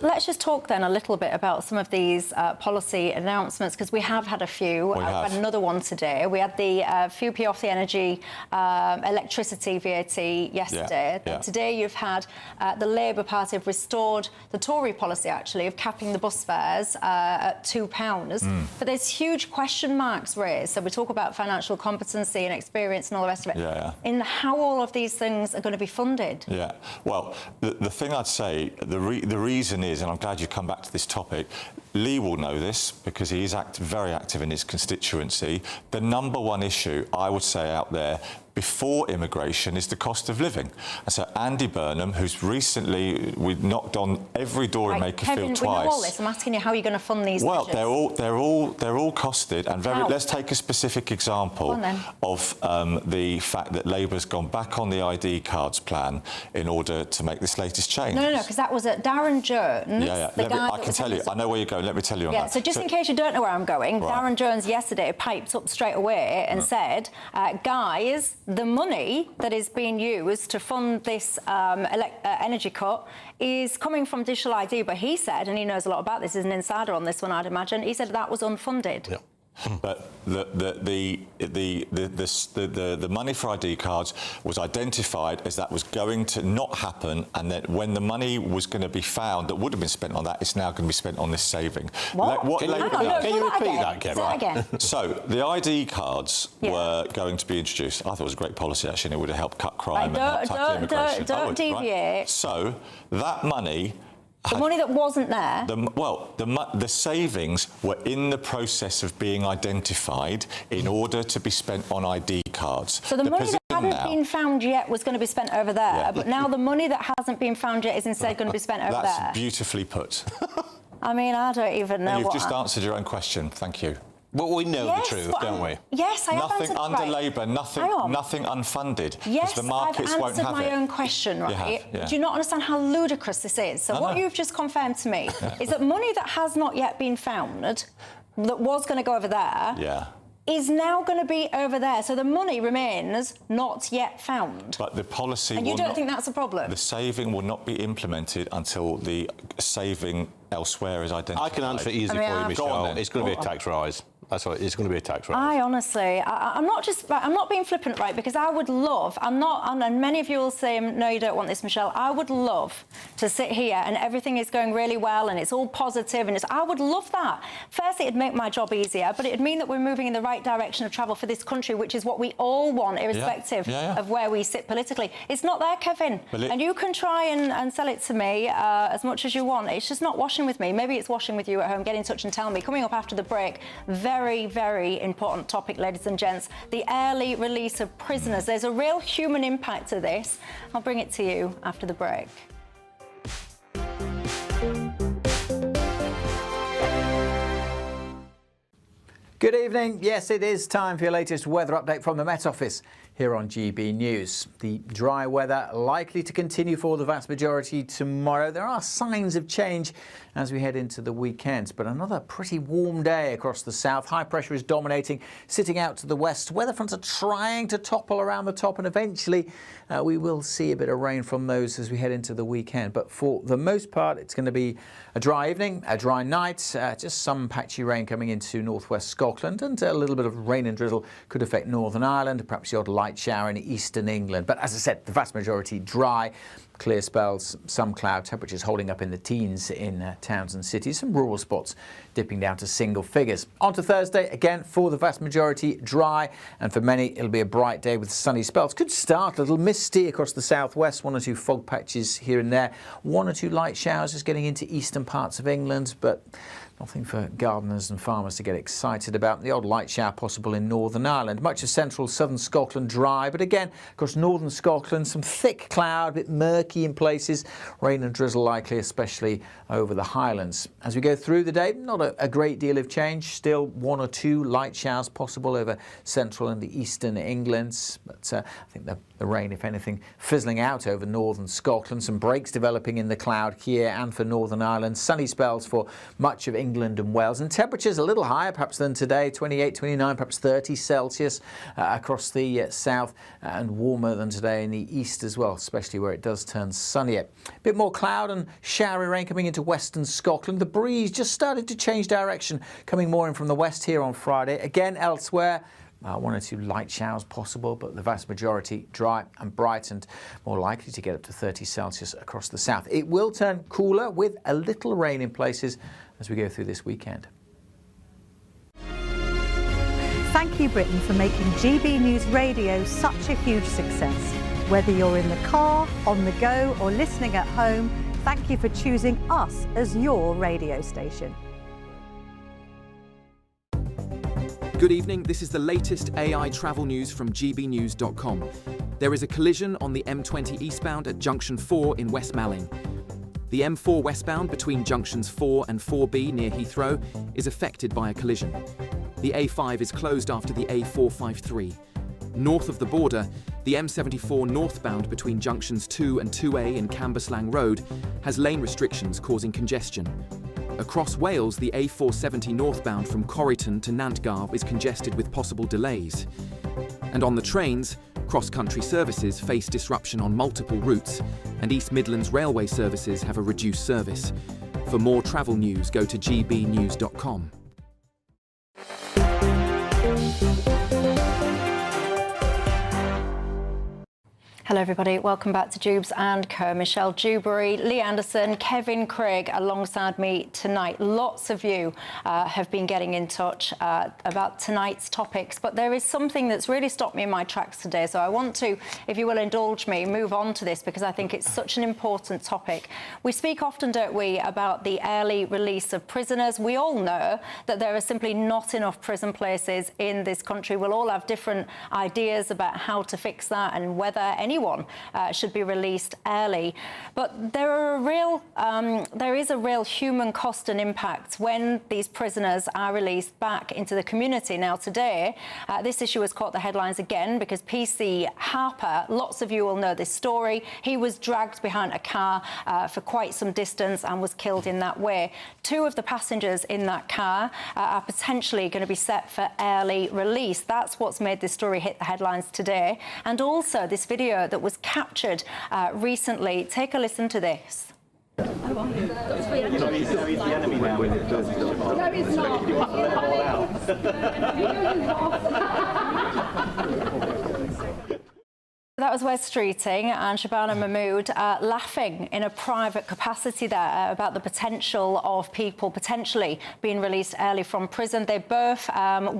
Let's just talk then a little bit about some of these policy announcements, because we have had a few. We've had another one today. We had the FUPE off the energy, electricity VAT yesterday. Yeah. Today you've had the Labour Party have restored the Tory policy, actually, of capping the bus fares at £2. But there's huge question marks raised. So we talk about financial competency and experience and all the rest of it. In how all of these things are going to be funded. Yeah. Well, the thing I'd say, the reason is, and I'm glad you come back to this topic, Lee will know this because he is very active in his constituency. The #1 issue, I would say, out there before immigration is the cost of living. And so Andy Burnham, who's recently, we've knocked on every door in Makerfield Kevin, twice. we know all this. I'm asking you how you're going to fund these measures. They're all costed, and let's take a specific example of the fact that Labour's gone back on the ID cards plan in order to make this latest change. No, because that was at Darren Jones. I can tell you. I know where you're going. Let me tell you on that. So just in case you don't know where I'm going, Darren Jones yesterday piped up straight away and said, guys, the money that is being used to fund this energy cut is coming from digital ID. But he said, and he knows a lot about this, he's an insider on this one, I'd imagine, he said that was unfunded. Yeah. But the money for ID cards was identified as that was going to not happen, and that when the money was going to be found that would have been spent on that, it's now going to be spent on this saving. Can you repeat that, Kevin? Say that again. So the ID cards were going to be introduced. I thought it was a great policy, actually, and it would have helped cut crime and help tackle immigration. Don't deviate. Right? So that money... The money that wasn't there? The savings were in the process of being identified in order to be spent on ID cards. So the money that hadn't been found yet was going to be spent over there, but now the money that hasn't been found yet is instead going to be spent over there. That's beautifully put. I mean, I don't even know You've just answered your own question. Thank you. Well, we know Yes, the truth, but don't we? Yes, I have Nothing answered under right. Labour, nothing unfunded. 'cause Yes, the markets I've won't answered have my it. own question, right? You have, yeah. Do you not understand how ludicrous this is? So I what know. you've just confirmed to me is that money that has not yet been found, that was going to go over there, Yeah. is now going to be over there. So the money remains not yet found. But the policy And you will don't not, think that's a problem? the saving will not be implemented until the saving elsewhere is identified. I can answer it easy for you, Michelle. It's going to be a tax rise. That's what it's going to be, a tax rise. I honestly, I'm not being flippant, right? Because I would love, and many of you will say, no, you don't want this, Michelle. I would love to sit here and everything is going really well and it's all positive and I would love that. Firstly, it'd make my job easier, but it'd mean that we're moving in the right direction of travel for this country, which is what we all want, irrespective of where we sit politically. It's not there, Kevin. And you can try and sell it to me as much as you want. It's just not washing with me. Maybe it's washing with you at home. Get in touch and tell me. Coming up after the break, very, very important topic, ladies and gents, the early release of prisoners. There's a real human impact to this. I'll bring it to you after the break. Good evening. Yes, it is time for your latest weather update from the Met Office here on GB News. The dry weather likely to continue for the vast majority tomorrow. There are signs of change as we head into the weekend, but another pretty warm day across the south. High pressure is dominating, sitting out to the west. Weather fronts are trying to topple around the top, and eventually we will see a bit of rain from those as we head into the weekend. But for the most part, it's going to be a dry evening, a dry night, just some patchy rain coming into northwest Scotland, and a little bit of rain and drizzle could affect Northern Ireland, perhaps the odd light shower in eastern England. But as I said, the vast majority dry. Clear spells, some cloud, temperatures holding up in the teens in towns and cities, some rural spots dipping down to single figures. On to Thursday, again, for the vast majority, dry, and for many, it'll be a bright day with sunny spells. Could start a little misty across the southwest, one or two fog patches here and there, one or two light showers just getting into eastern parts of England, but nothing for gardeners and farmers to get excited about. The odd light shower possible in Northern Ireland. Much of central southern Scotland dry, but again, across northern Scotland, some thick cloud, a bit murky in places. Rain and drizzle likely, especially over the Highlands. As we go through the day, not a great deal of change. Still one or two light showers possible over central and the eastern England. But I think the rain, if anything, fizzling out over northern Scotland. Some breaks developing in the cloud here and for Northern Ireland. Sunny spells for much of England and Wales. And temperatures a little higher perhaps than today, 28, 29, perhaps 30 Celsius across the south, and warmer than today in the east as well, especially where it does turn sunnier. A bit more cloud and showery rain coming into western Scotland. The breeze just started to change direction, coming more in from the west here on Friday. Again, elsewhere, one or two light showers possible, but the vast majority dry and bright, and more likely to get up to 30 Celsius across the south. It will turn cooler with a little rain in places as we go through this weekend. Thank you, Britain, for making GB News Radio such a huge success. Whether you're in the car, on the go, or listening at home, thank you for choosing us as your radio station. Good evening, this is the latest AI travel news from gbnews.com. There is a collision on the M20 eastbound at Junction 4 in West Malling. The M4 westbound between junctions 4 and 4B near Heathrow is affected by a collision. The A5 is closed after the A453. North of the border, the M74 northbound between junctions 2 and 2A in Cambuslang Road has lane restrictions causing congestion. Across Wales, the A470 northbound from Corryton to Nantgarw is congested with possible delays. And on the trains, cross-country services face disruption on multiple routes, and East Midlands Railway services have a reduced service. For more travel news, go to gbnews.com. Hello everybody, welcome back to Dewbs and Co. Michelle Dewberry, Lee Anderson, Kevin Craig alongside me tonight. Lots of you have been getting in touch about tonight's topics, but there is something that's really stopped me in my tracks today, so I want to, if you will indulge me, move on to this because I think it's such an important topic. We speak often, don't we, about the early release of prisoners. We all know that there are simply not enough prison places in this country. We'll all have different ideas about how to fix that and whether anyone anyone should be released early. But there is a real human cost and impact when these prisoners are released back into the community. Now, today, this issue has caught the headlines again because PC Harper, lots of you will know this story. He was dragged behind a car for quite some distance and was killed in that way. 2 of the passengers in that car are potentially going to be set for early release. That's what's made this story hit the headlines today. And also this video that was captured recently. Take a listen to this. That was Wes Streeting and Shabana Mahmood laughing in a private capacity there about the potential of people potentially being released early from prison. They both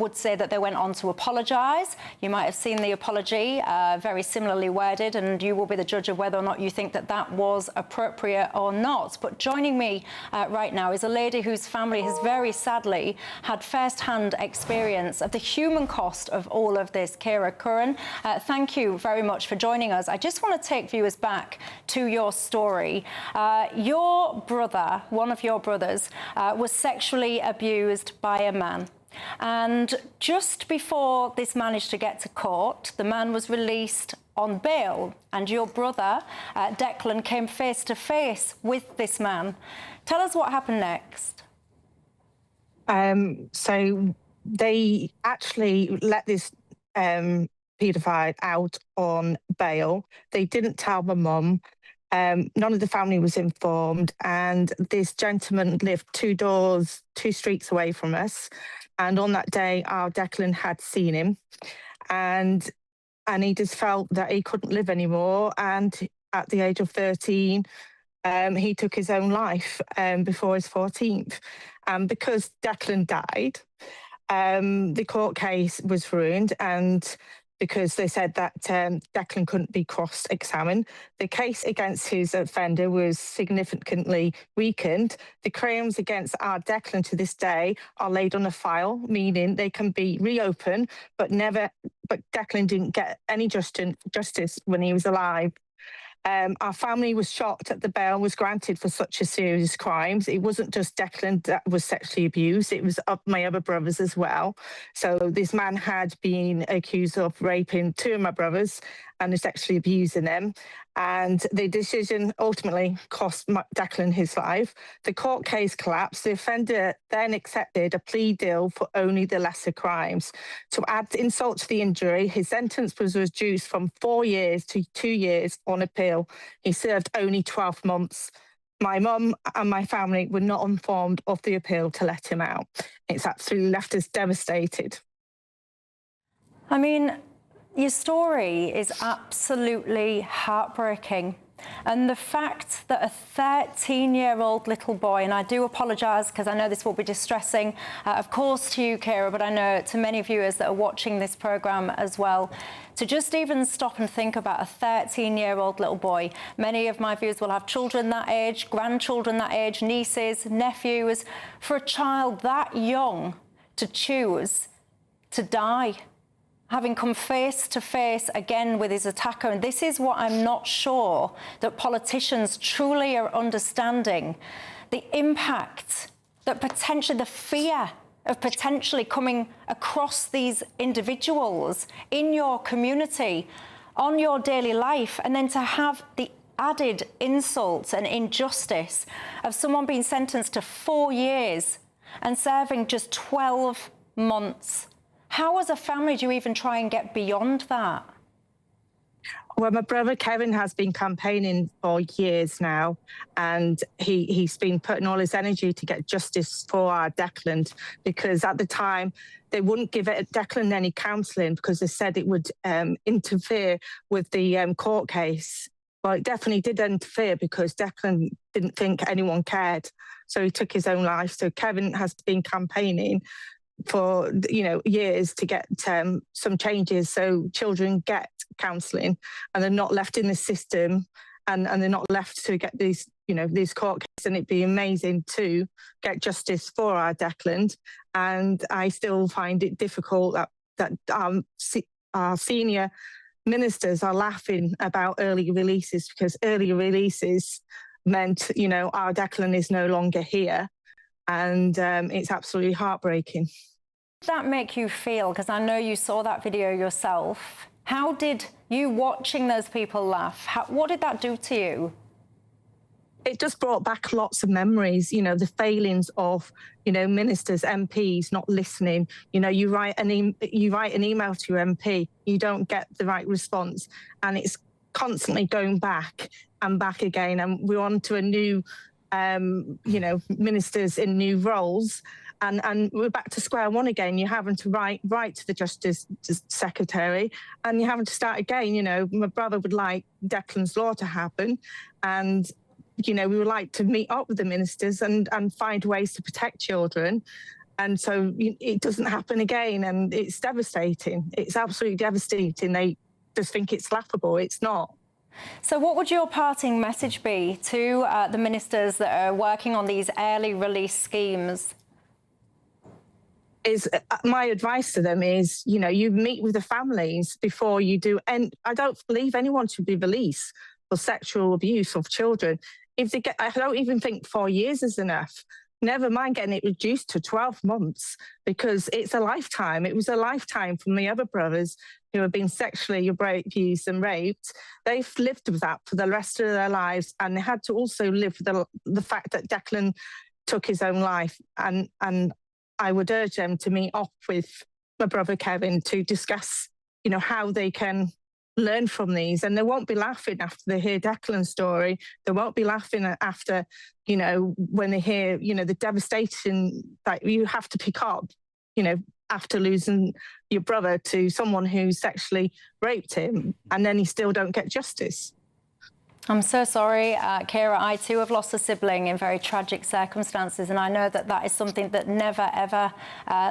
would say that they went on to apologise. You might have seen the apology, very similarly worded, and you will be the judge of whether or not you think that that was appropriate or not. But joining me right now is a lady whose family has very sadly had first-hand experience of the human cost of all of this. Kira Curran, thank you very much for joining us. I just want to take viewers back to your story. Your brother, one of your brothers, was sexually abused by a man. And just before this managed to get to court, the man was released on bail, and your brother, Declan, came face to face with this man. Tell us what happened next. So they actually let this paedophile out on bail. They didn't tell my mum. None of the family was informed, and this gentleman lived 2 streets away from us. And on that day, our Declan had seen him, and he just felt that he couldn't live anymore. And at the age of 13, he took his own life before his 14th. And because Declan died, the court case was ruined, and because they said that Declan couldn't be cross-examined. The case against his offender was significantly weakened. The claims against our Declan to this day are laid on a file, meaning they can be reopened, but Declan didn't get any justice when he was alive. Our family was shocked that the bail was granted for such a serious crimes. It wasn't just Declan that was sexually abused, it was my other brothers as well. So this man had been accused of raping 2 of my brothers and sexually abusing them. And the decision ultimately cost Declan his life. The court case collapsed. The offender then accepted a plea deal for only the lesser crimes. To add insult to the injury, his sentence was reduced from 4 years to 2 years on appeal. He served only 12 months. My mum and my family were not informed of the appeal to let him out. It's absolutely left us devastated. I mean, your story is absolutely heartbreaking. And the fact that a 13-year-old little boy, and I do apologise because I know this will be distressing, of course to you, Kira, but I know to many viewers that are watching this programme as well, to just even stop and think about a 13-year-old little boy. Many of my viewers will have children that age, grandchildren that age, nieces, nephews. For a child that young to choose to die, having come face to face again with his attacker. And this is what I'm not sure that politicians truly are understanding. The impact that potentially, the fear of potentially coming across these individuals in your community, on your daily life, and then to have the added insult and injustice of someone being sentenced to 4 years and serving just 12 months. How, as a family, do you even try and get beyond that? Well, my brother Kevin has been campaigning for years now, and he's been putting all his energy to get justice for our Declan, because at the time they wouldn't give Declan any counselling because they said it would interfere with the court case. Well, it definitely did interfere because Declan didn't think anyone cared, so he took his own life. So Kevin has been campaigning for years to get some changes so children get counselling and they're not left in the system and they're not left to get these court cases. And it'd be amazing to get justice for our Declan. And I still find it difficult that our senior ministers are laughing about early releases because early releases meant, you know, our Declan is no longer here. And it's absolutely heartbreaking. How did that make you feel? Because I know you saw that video yourself. How did you watching those people laugh, what did that do to you? It just brought back lots of memories, you know, the failings of, you know, ministers, MPs not listening. You know, you write an email to your MP, you don't get the right response, and it's constantly going back and back again. And we're on to a new, you know, ministers in new roles. And we're back to square one again. You're having to write to the Justice Secretary, and you're having to start again. You know, my brother would like Declan's Law to happen, and you know, we would like to meet up with the ministers and find ways to protect children. And so it doesn't happen again, and it's devastating. It's absolutely devastating. They just think it's laughable. It's not. So what would your parting message be to the ministers that are working on these early release schemes? My advice to them is, you know, you meet with the families before you do. And I don't believe anyone should be released for sexual abuse of children. If they get, I don't even think 4 years is enough. Never mind getting it reduced to 12 months, because it's a lifetime. It was a lifetime for my other brothers who have been sexually abused and raped. They've lived with that for the rest of their lives, and they had to also live with the fact that Declan took his own life. And I would urge them to meet up with my brother Kevin to discuss, you know, how they can learn from these. And they won't be laughing after they hear Declan's story. They won't be laughing after, you know, when they hear, you know, the devastation that you have to pick up, you know, after losing your brother to someone who sexually raped him, and then you still don't get justice. I'm so sorry, Kira. I too have lost a sibling in very tragic circumstances, and I know that that is something that never, ever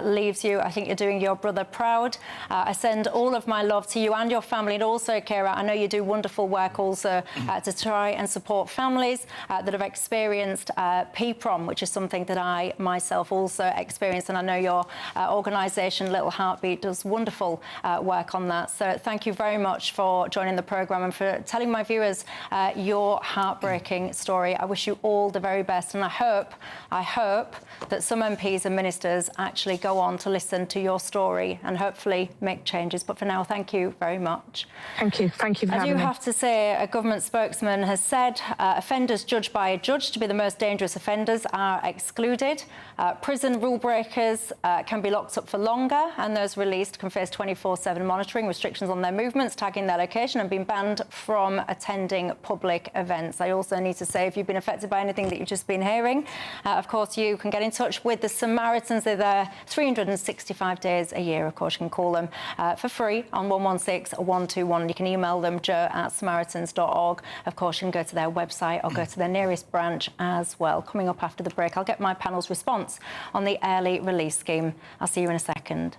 leaves you. I think you're doing your brother proud. I send all of my love to you and your family, and also, Kira, I know you do wonderful work also to try and support families that have experienced PPROM, which is something that I myself also experienced, and I know your organisation, Little Heartbeat, does wonderful work on that. So thank you very much for joining the programme and for telling my viewers your heartbreaking story. I wish you all the very best, and I hope that some MPs and ministers actually go on to listen to your story and hopefully make changes. But for now, thank you very much. Thank you. Thank you for having me. I do have to say, a government spokesman has said offenders judged by a judge to be the most dangerous offenders are excluded. Prison rule breakers can be locked up for longer, and those released can face 24/7 monitoring, restrictions on their movements, tagging their location, and being banned from attending public events. I also need to say, if you've been affected by anything that you've just been hearing, of course, you can get in touch with the Samaritans. They're there 365 days a year. Of course, you can call them for free on 116 121. You can email them, joe@samaritans.org. Of course, you can go to their website or go to their nearest branch as well. Coming up after the break, I'll get my panel's response on the early release scheme. I'll see you in a second.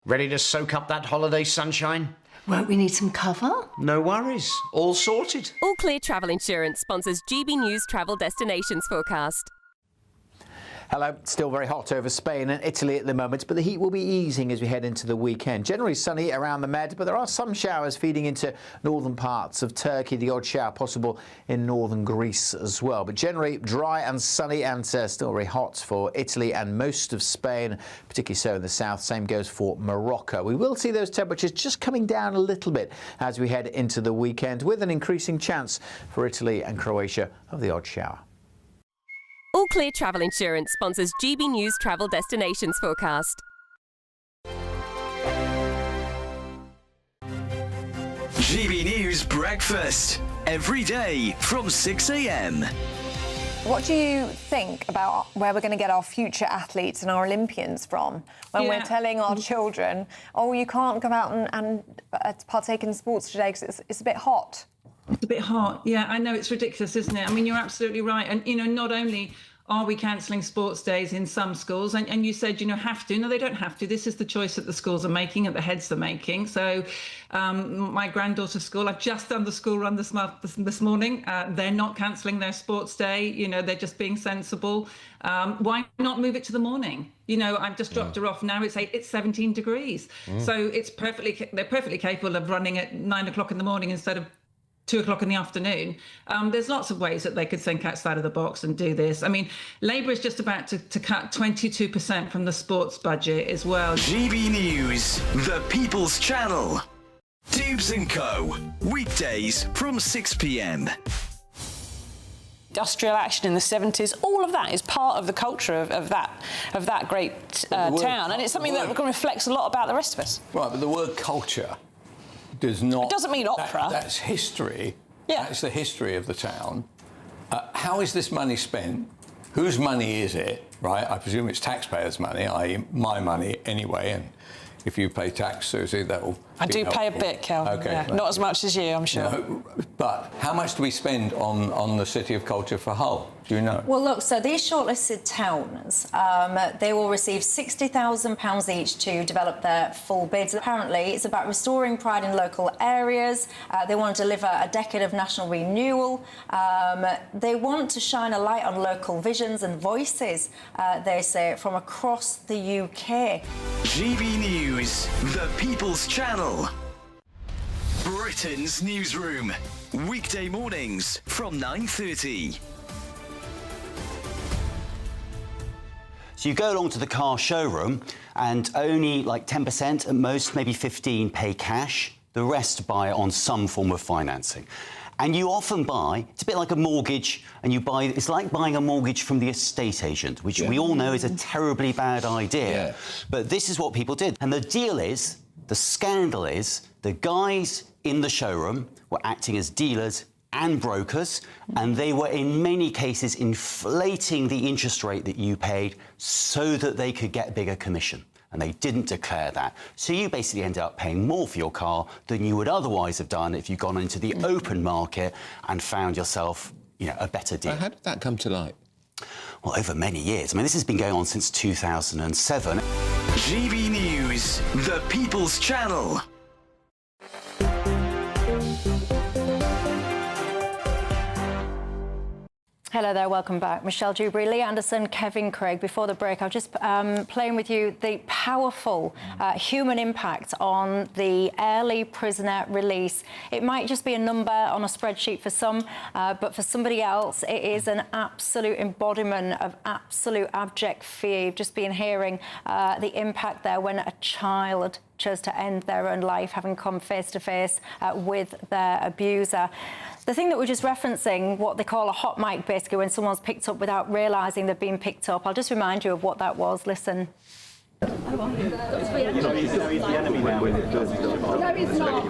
Ready to soak up that holiday sunshine? Won't we need some cover? No worries. All sorted. All Clear Travel Insurance sponsors GB News Travel Destinations Forecast. Hello. Still very hot over Spain and Italy at the moment, but the heat will be easing as we head into the weekend. Generally sunny around the Med, but there are some showers feeding into northern parts of Turkey. The odd shower possible in northern Greece as well. But generally dry and sunny, and still very hot for Italy and most of Spain, particularly so in the south. Same goes for Morocco. We will see those temperatures just coming down a little bit as we head into the weekend, with an increasing chance for Italy and Croatia of the odd shower. All Clear Travel Insurance sponsors GB News Travel Destinations Forecast. GB News Breakfast, every day from 6 a.m. What do you think about where we're going to get our future athletes and our Olympians from when we're telling our children, oh, you can't go out and partake in sports today because it's a bit hot? It's a bit hot. Yeah, I know, it's ridiculous, isn't it? I mean, you're absolutely right. And, you know, not only are we cancelling sports days in some schools? And you said, have to. No, they don't have to. This is the choice that the schools are making, that the heads are making. So my granddaughter's school, I've just done the school run this morning. They're not cancelling their sports day. They're just being sensible. Why not move it to the morning? I've just dropped her off now. It's 17 degrees. So they're perfectly capable of running at 9 o'clock in the morning instead of 2 o'clock in the afternoon. There's lots of ways that they could think outside of the box and do this. I mean, Labour is just about to cut 22% from the sports budget as well. GB News, the People's Channel. Dewbs & Co. Weekdays from 6 p.m. Industrial action in the 70s, all of that is part of the culture of that great town, and it's something that reflects a lot about the rest of us. Right, but the word culture does not... It doesn't mean opera. That's history. Yeah. That's the history of the town. How is this money spent? Whose money is it, right? I presume it's taxpayers' money, i.e. my money anyway, and if you pay tax, Susie, that will I do pay a bit, Calvin. Okay. Yeah. Not as much as you, I'm sure. No, but how much do we spend on the City of Culture for Hull? Do you know? Well, look, so these shortlisted towns, they will receive £60,000 each to develop their full bids. Apparently, it's about restoring pride in local areas. They want to deliver a decade of national renewal. They want to shine a light on local visions and voices, they say, from across the UK. GB News, the People's Channel. Britain's newsroom. Weekday mornings from 9:30. So you go along to the car showroom and only like 10%, at most maybe 15%, pay cash. The rest buy it on some form of financing. And you often buy, it's a bit like a mortgage, and it's like buying a mortgage from the estate agent, which we all know is a terribly bad idea. Yeah. But this is what people did. And the deal is, the scandal is, the guys in the showroom were acting as dealers and brokers, and they were in many cases inflating the interest rate that you paid so that they could get bigger commission. And they didn't declare that. So you basically ended up paying more for your car than you would otherwise have done if you'd gone into the open market and found yourself, a better deal. How did that come to light? Well, over many years. I mean, this has been going on since 2007. GB News, the People's Channel. Hello there, welcome back. Michelle Dewberry, Lee Anderson, Kevin Craig. Before the break, I was just playing with you the powerful human impact on the early prisoner release. It might just be a number on a spreadsheet for some, but for somebody else, it is an absolute embodiment of absolute abject fear. You've just been hearing the impact there when a child chose to end their own life, having come face to face with their abuser. The thing that we're just referencing, what they call a hot mic, basically, when someone's picked up without realising they've been picked up. I'll just remind you of what that was. Listen. No, it's not.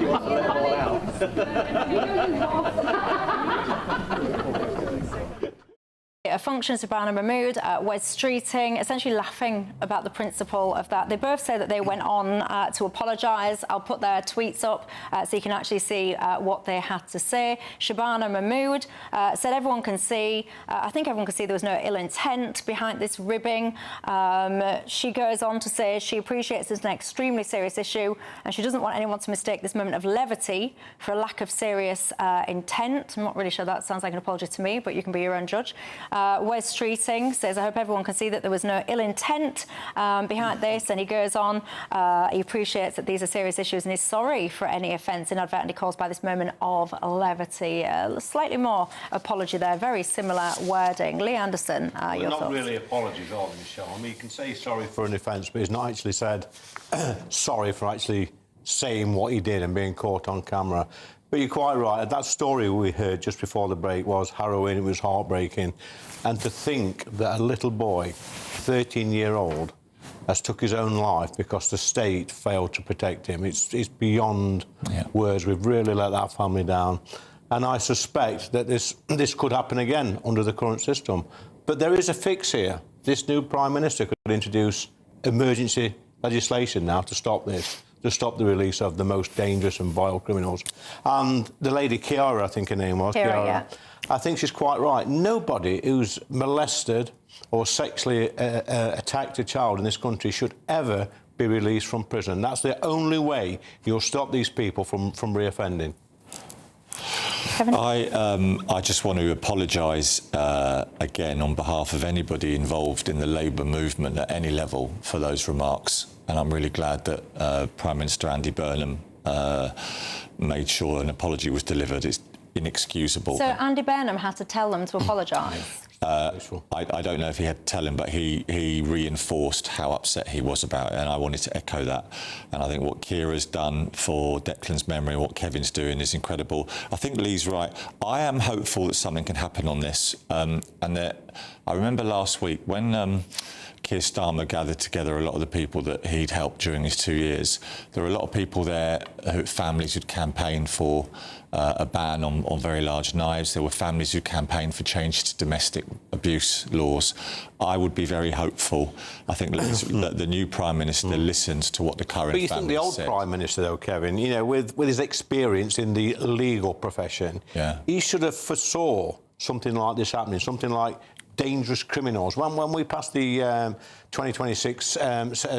A function, Shabana Mahmood, Wes Streeting, essentially laughing about the principle of that. They both say that they went on to apologise. I'll put their tweets up so you can actually see what they had to say. Shabana Mahmood said everyone can see, I think everyone can see there was no ill intent behind this ribbing. She goes on to say she appreciates it's an extremely serious issue and she doesn't want anyone to mistake this moment of levity for a lack of serious intent. I'm not really sure that sounds like an apology to me, but you can be your own judge. Wes Streeting says, I hope everyone can see that there was no ill intent behind this. And he goes on, he appreciates that these are serious issues and is sorry for any offence inadvertently caused by this moment of levity. Slightly more apology there, very similar wording. Lee Anderson, your not thoughts? really apologies, are they, Michelle? I mean, you can say sorry for an offence, but he's not actually said sorry for actually saying what he did and being caught on camera. But you're quite right. That story we heard just before the break was harrowing, it was heartbreaking. And to think that a little boy, 13-year-old, has took his own life because the state failed to protect him, it's beyond words. We've really let that family down. And I suspect that this could happen again under the current system. But there is a fix here. This new Prime Minister could introduce emergency legislation now to stop this. to stop the release of the most dangerous and vile criminals. And the lady Chiara, I think her name was, Chiara, yeah. I think she's quite right. Nobody who's molested or sexually attacked a child in this country should ever be released from prison. That's the only way you'll stop these people from reoffending. I just want to apologise again on behalf of anybody involved in the Labour movement at any level for those remarks, and I'm really glad that Prime Minister Andy Burnham made sure an apology was delivered. It's inexcusable. So Andy Burnham had to tell them to apologise? I don't know if he had to tell him, but he reinforced how upset he was about it, and I wanted to echo that. And I think what Ciara's done for Declan's memory and what Kevin's doing is incredible. I think Lee's right. I am hopeful that something can happen on this. And that I remember last week when Keir Starmer gathered together a lot of the people that he'd helped during his 2 years. There were a lot of people there, families who'd campaigned for a ban on very large knives. There were families who campaigned for change to domestic abuse laws. I would be very hopeful. I think that the new Prime Minister listens to what the current But you families think the old said. Prime Minister, though, Kevin, you know, with his experience in the legal profession, he should have foresaw something like this happening, something like dangerous criminals. When we passed the 2026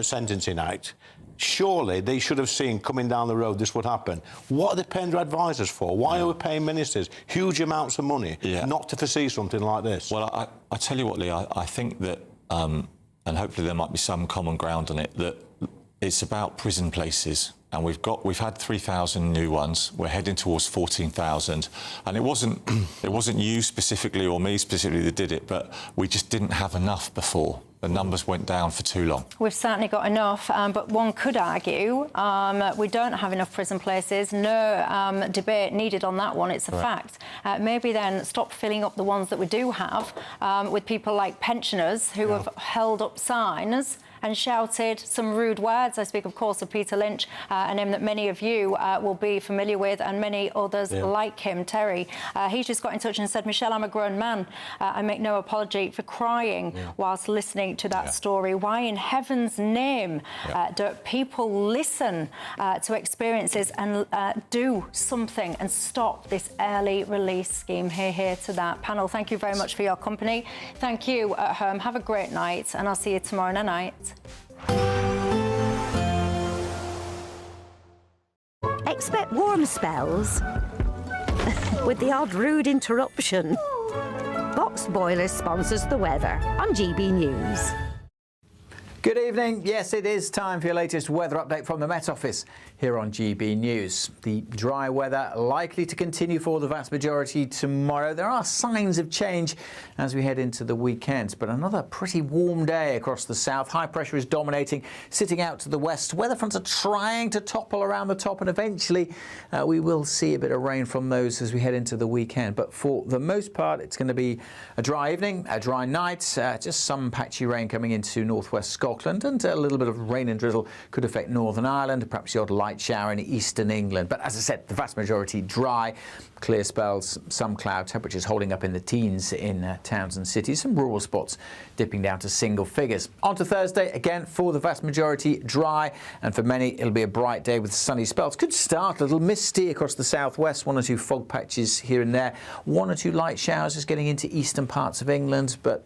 Sentencing Act, surely they should have seen coming down the road this would happen. What are they paying their advisors for? Why are we paying ministers huge amounts of money not to foresee something like this? Well, I tell you what, Lee, I think that, and hopefully there might be some common ground on it, that it's about prison places. And we've had 3,000 new ones. We're heading towards 14,000, and it wasn't you specifically or me specifically that did it, but we just didn't have enough before. The numbers went down for too long. We've certainly got enough, but one could argue we don't have enough prison places. No debate needed on that one. It's a fact. Maybe then stop filling up the ones that we do have with people like pensioners who have held up signs and shouted some rude words. I speak, of course, of Peter Lynch, a name that many of you will be familiar with, and many others like him, Terry. He's just got in touch and said, Michelle, I'm a grown man. I make no apology for crying whilst listening to that story. Why in heaven's name don't people listen to experiences and do something and stop this early release scheme? Hear to that. Panel, thank you very much for your company. Thank you at home. Have a great night, and I'll see you tomorrow night. Expect warm spells with the odd rude interruption. Box Boilers sponsors the weather on GB News. Good evening. Yes, it is time for your latest weather update from the Met Office here on GB News. The dry weather likely to continue for the vast majority tomorrow. There are signs of change as we head into the weekend, but another pretty warm day across the south. High pressure is dominating, sitting out to the west. Weather fronts are trying to topple around the top, and eventually we will see a bit of rain from those as we head into the weekend. But for the most part, it's going to be a dry evening, a dry night, just some patchy rain coming into northwest Scotland. And a little bit of rain and drizzle could affect Northern Ireland, perhaps the odd light shower in eastern England. But as I said, the vast majority dry, clear spells, some cloud, temperatures holding up in the teens in towns and cities, some rural spots dipping down to single figures. On to Thursday, again, for the vast majority dry, and for many it'll be a bright day with sunny spells. Could start a little misty across the southwest, one or two fog patches here and there, one or two light showers just getting into eastern parts of England, but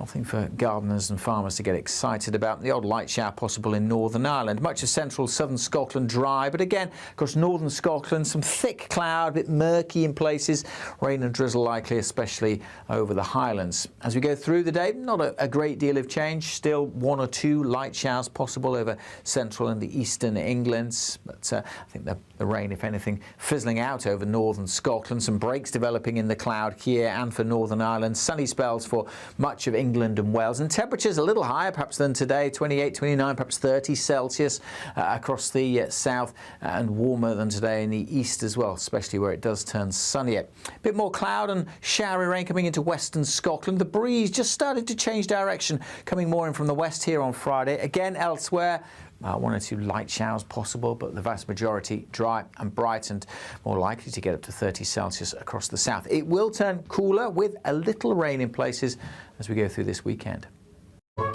nothing for gardeners and farmers to get excited about. The odd light shower possible in Northern Ireland. Much of central southern Scotland dry, but again, across northern Scotland, some thick cloud, a bit murky in places. Rain and drizzle likely, especially over the Highlands. As we go through the day, not a great deal of change. Still one or two light showers possible over central and the eastern England. But I think the rain, if anything, fizzling out over northern Scotland. Some breaks developing in the cloud here and for Northern Ireland. Sunny spells for much of England and Wales, and temperatures a little higher perhaps than today, 28, 29, perhaps 30 Celsius across the south, and warmer than today in the east as well, especially where it does turn sunnier. A bit more cloud and showery rain coming into western Scotland. The breeze just started to change direction, coming more in from the west here on Friday. Again, elsewhere, one or two light showers possible, but the vast majority dry and bright, and more likely to get up to 30 Celsius across the south. It will turn cooler with a little rain in places as we go through this weekend.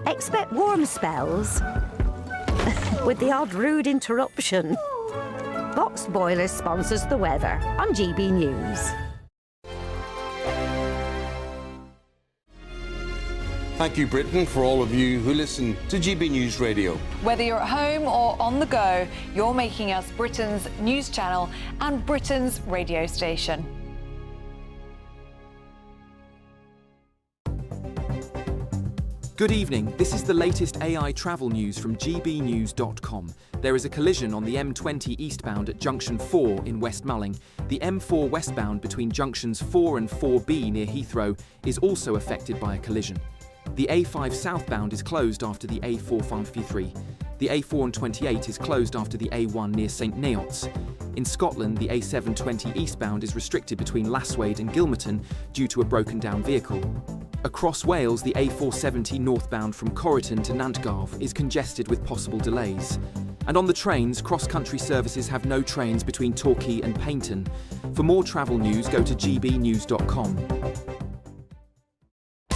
Expect warm spells with the odd rude interruption. Box Boilers sponsors the weather on GB News. Thank you, Britain, for all of you who listen to GB News Radio. Whether you're at home or on the go, you're making us Britain's news channel and Britain's radio station. Good evening. This is the latest AI travel news from GBNews.com. There is a collision on the M20 eastbound at Junction 4 in West Mulling. The M4 westbound between junctions 4 and 4B near Heathrow is also affected by a collision. The A5 southbound is closed after the A453. The A428 is closed after the A1 near St Neots. In Scotland, the A720 eastbound is restricted between Lasswade and Gilmerton due to a broken down vehicle. Across Wales, the A470 northbound from Corriton to Nantgarv is congested with possible delays. And on the trains, cross-country services have no trains between Torquay and Paignton. For more travel news, go to gbnews.com.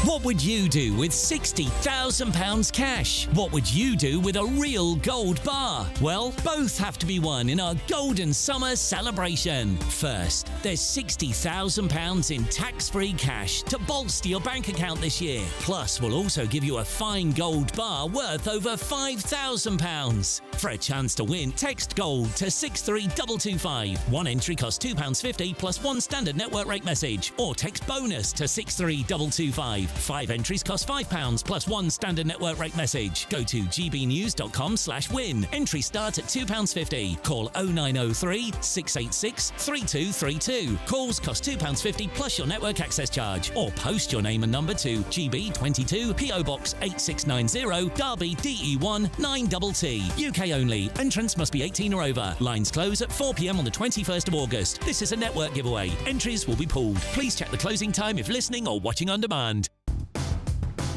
What would you do with £60,000 cash? What would you do with a real gold bar? Well, both have to be won in our Golden Summer celebration. First, there's £60,000 in tax-free cash to bolster your bank account this year. Plus, we'll also give you a fine gold bar worth over £5,000. For a chance to win, text GOLD to 63225. One entry costs £2.50 plus one standard network rate message. Or text BONUS to 63225. 5 entries cost £5 plus one standard network rate message. Go to gbnews.com/win. Entries start at £2.50. Call 0903 686 3232. Calls cost £2.50 plus your network access charge. Or post your name and number to GB22 PO Box 8690 Derby DE1 9TT. UK only. Entrants must be 18 or over. Lines close at 4 p.m. on the 21st of August. This is a network giveaway. Entries will be pulled. Please check the closing time if listening or watching on demand.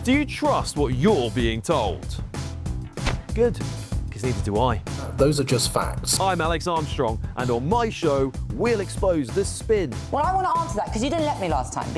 Do you trust what you're being told? Good, because neither do I. Those are just facts. I'm Alex Armstrong, and on my show, we'll expose the spin. Well, I want to answer that because you didn't let me last time.